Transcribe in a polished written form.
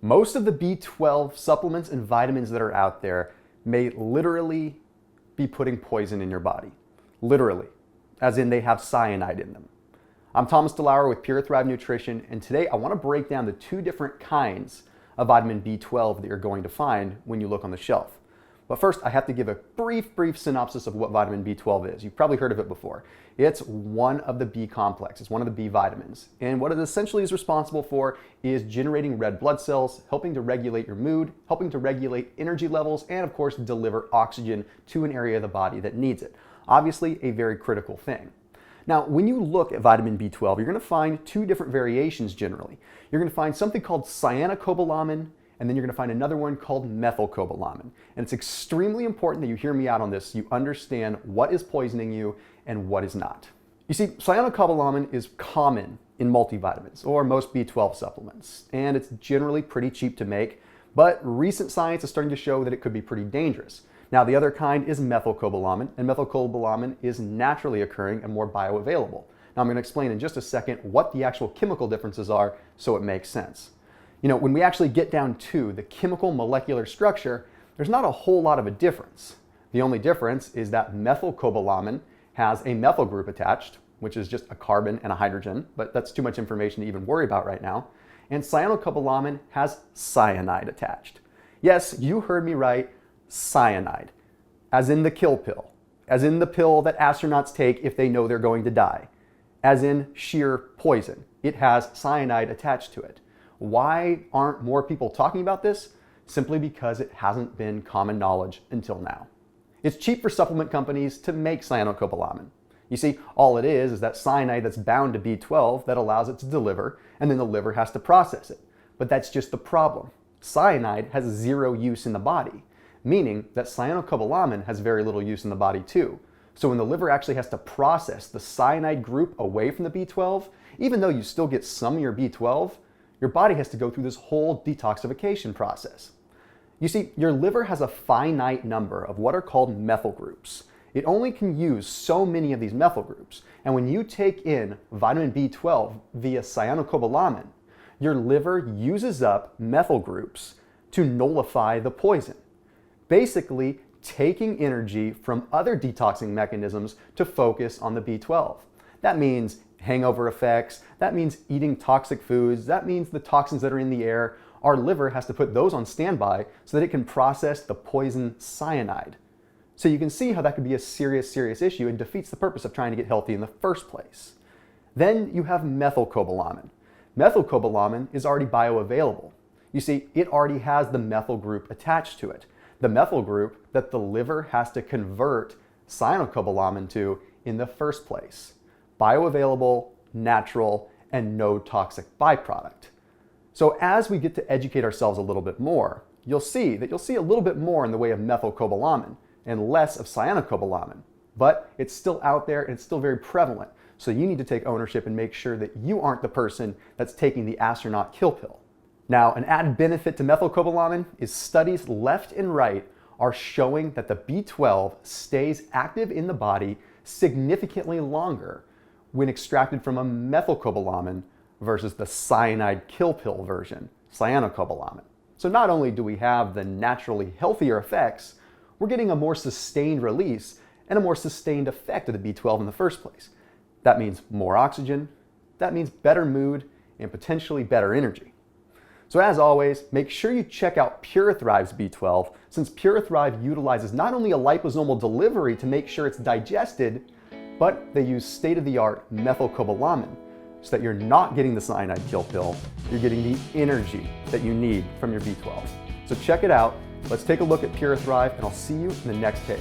Most of the B12 supplements and vitamins that are out there may literally be putting poison in your body. Literally, as in they have cyanide in them. I'm Thomas DeLauer with PuraTHRIVE Nutrition, and today I want to break down the two different kinds of vitamin B12 that you're going to find when you look on the shelf. But first, I have to give a brief synopsis of what vitamin B12 is. You've probably heard of it before. It's one of the B complexes, one of the B vitamins. And what it essentially is responsible for is generating red blood cells, helping to regulate your mood, helping to regulate energy levels, and of course, deliver oxygen to an area of the body that needs it. Obviously, a very critical thing. Now, when you look at vitamin B12, you're going to find two different variations generally. You're going to find something called cyanocobalamin, and then you're going to find another one called methylcobalamin. And it's extremely important that you hear me out on this so you understand what is poisoning you and what is not. You see, cyanocobalamin is common in multivitamins or most B12 supplements, and it's generally pretty cheap to make, but recent science is starting to show that it could be pretty dangerous. Now, the other kind is methylcobalamin, and methylcobalamin is naturally occurring and more bioavailable. Now, I'm going to explain in just a second what the actual chemical differences are so it makes sense. You know, when we actually get down to the chemical molecular structure, there's not a whole lot of a difference. The only difference is that methylcobalamin has a methyl group attached, which is just a carbon and a hydrogen, but that's too much information to even worry about right now. And cyanocobalamin has cyanide attached. Yes, you heard me right, cyanide, as in the kill pill, as in the pill that astronauts take if they know they're going to die, as in sheer poison. It has cyanide attached to it. Why aren't more people talking about this? Simply because it hasn't been common knowledge until now. It's cheap for supplement companies to make cyanocobalamin. You see, all it is that cyanide that's bound to B12 that allows it to deliver, and then the liver has to process it. But that's just the problem. Cyanide has zero use in the body, meaning that cyanocobalamin has very little use in the body too. So when the liver actually has to process the cyanide group away from the B12, even though you still get some of your B12, your body has to go through this whole detoxification process. You see, your liver has a finite number of what are called methyl groups. It only can use so many of these methyl groups. And when you take in vitamin B12 via cyanocobalamin, your liver uses up methyl groups to nullify the poison, basically taking energy from other detoxing mechanisms to focus on the B12. That means hangover effects, that means eating toxic foods, that means the toxins that are in the air. Our liver has to put those on standby so that it can process the poison cyanide. So you can see how that could be a serious issue and defeats the purpose of trying to get healthy in the first place. Then you have methylcobalamin. Methylcobalamin is already bioavailable. You see, it already has the methyl group attached to it. The methyl group that the liver has to convert cyanocobalamin to in the first place. Bioavailable, natural, and no toxic byproduct. So as we get to educate ourselves a little bit more, you'll see a little bit more in the way of methylcobalamin and less of cyanocobalamin. But it's still out there and it's still very prevalent. So you need to take ownership and make sure that you aren't the person that's taking the astronaut kill pill. Now, an added benefit to methylcobalamin is studies left and right are showing that the B12 stays active in the body significantly longer when extracted from a methylcobalamin versus the cyanide kill pill version, cyanocobalamin. So not only do we have the naturally healthier effects, we're getting a more sustained release and a more sustained effect of the B12 in the first place. That means more oxygen, that means better mood, and potentially better energy. So as always, make sure you check out PuraTHRIVE's B12, since PuraTHRIVE utilizes not only a liposomal delivery to make sure it's digested, but they use state-of-the-art methylcobalamin so that you're not getting the cyanide kill pill, you're getting the energy that you need from your B12. So check it out, let's take a look at PuraTHRIVE, and I'll see you in the next page.